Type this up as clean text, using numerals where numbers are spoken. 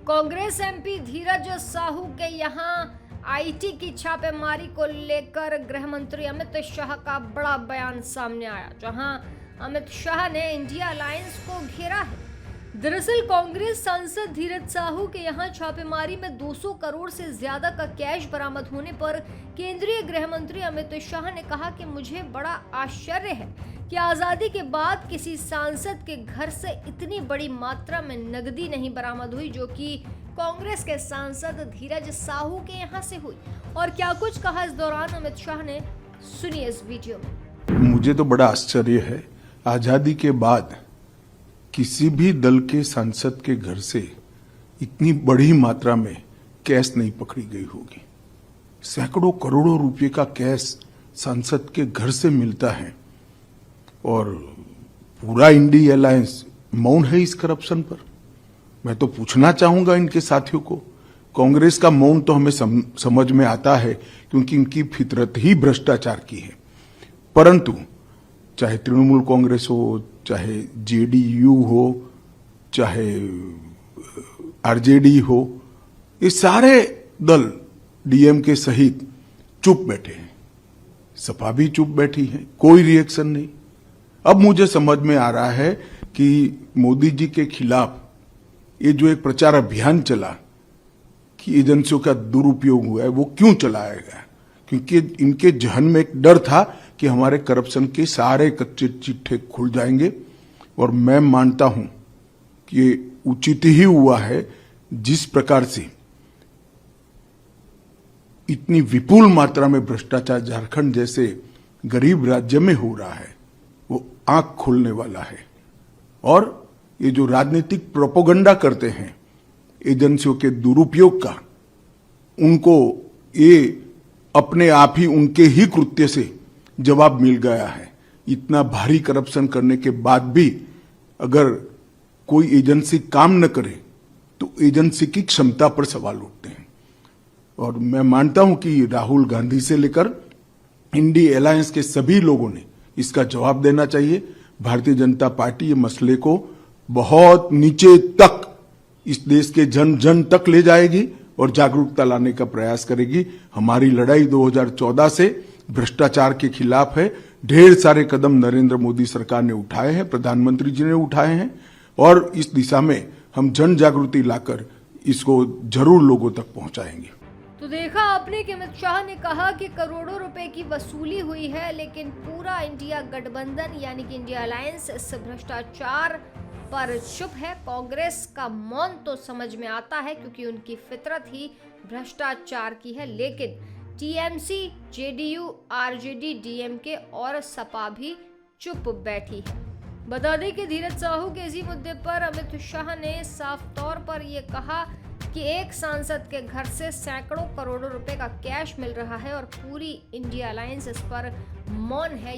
Congress MP धीरज साहू के यहां IT की छापेमारी को लेकर गृह मंत्री अमित शाह का बड़ा बयान सामने आया, जहां अमित शाह ने इंडिया अलायंस को घेरा है। दरअसल कांग्रेस सांसद धीरज साहू के यहां छापेमारी में 200 करोड़ से ज्यादा का कैश बरामद होने पर केंद्रीय गृह मंत्री अमित शाह ने कहा कि मुझे बड़ा आश्चर्य है कि आजादी के बाद किसी सांसद के घर से इतनी बड़ी मात्रा में नकदी नहीं बरामद हुई, जो कि कांग्रेस के सांसद धीरज साहू के यहां से हुई। और क्या कुछ कहा इस दौरान अमित शाह ने, सुनिए इस वीडियो में। मुझे तो बड़ा आश्चर्य है, आजादी के बाद किसी भी दल के सांसद के घर से इतनी बड़ी मात्रा में कैश नहीं पकड़ी गई होगी। सैकड़ों करोड़ों रुपए का कैश सांसद के घर से मिलता है और पूरा इंडिया अलायंस मौन है इस करप्शन पर। मैं तो पूछना चाहूंगा इनके साथियों को, कांग्रेस का मौन तो हमें समझ में आता है क्योंकि इनकी फितरत ही भ्रष्टाचार की है, परंतु चाहे तृणमूल कांग्रेस हो, चाहे जेडीयू हो, चाहे आरजेडी हो, ये सारे दल डीएमके सहित चुप बैठे हैं। सपा भी चुप बैठी है, कोई रिएक्शन नहीं। अब मुझे समझ में आ रहा है कि मोदी जी के खिलाफ ये जो एक प्रचार अभियान चला कि एजेंसियों का दुरुपयोग हुआ है, वो क्यों चलाया गया? क्योंकि इनके जहन में एक डर था कि हमारे करप्शन के सारे कच्चे चिट्ठे खुल जाएंगे। और मैं मानता हूं कि ये उचित ही हुआ है। जिस प्रकार से इतनी विपुल मात्रा में भ्रष्टाचार झारखंड जैसे गरीब राज्य में हो रहा है, वो आंख खोलने वाला है। और ये जो राजनीतिक प्रोपेगेंडा करते हैं एजेंसियों के दुरुपयोग का, उनको ये अपने आप ही उनके ही कृत्य से जवाब मिल गया है। इतना भारी करप्शन करने के बाद भी अगर कोई एजेंसी काम न करे तो एजेंसी की क्षमता पर सवाल उठते हैं। और मैं मानता हूं कि राहुल गांधी से लेकर इंडिया अलायंस के सभी लोगों ने इसका जवाब देना चाहिए। भारतीय जनता पार्टी ये मसले को बहुत नीचे तक, इस देश के जन जन तक ले जाएगी और जागरूकता लाने का प्रयास करेगी। हमारी लड़ाई 2014 से भ्रष्टाचार के खिलाफ है। ढेर सारे कदम नरेंद्र मोदी सरकार ने उठाए हैं, प्रधानमंत्री जी ने उठाए हैं, और इस दिशा में हम जन जागृति लाकर इसको जरूर लोगों तक पहुंचाएंगे। तो देखा आपने कि अमित शाह ने कहा कि करोड़ों रुपए की वसूली हुई है, लेकिन पूरा इंडिया गठबंधन यानी कि इंडिया अलायंस इस भ्रष्टाचार पर चुप है। कांग्रेस का मौन तो समझ में आता है क्योंकि उनकी फितरत ही भ्रष्टाचार की है, लेकिन टीएमसी, जेडीयू, आरजेडी, डीएमके और सपा भी चुप बैठी है। बता दें कि धीरज साहू के इसी मुद्दे पर अमित शाह ने साफ तौर पर यह कहा कि एक सांसद के घर से सैकड़ों करोड़ों रुपए का कैश मिल रहा है और पूरी इंडिया अलायंस इस पर मौन है।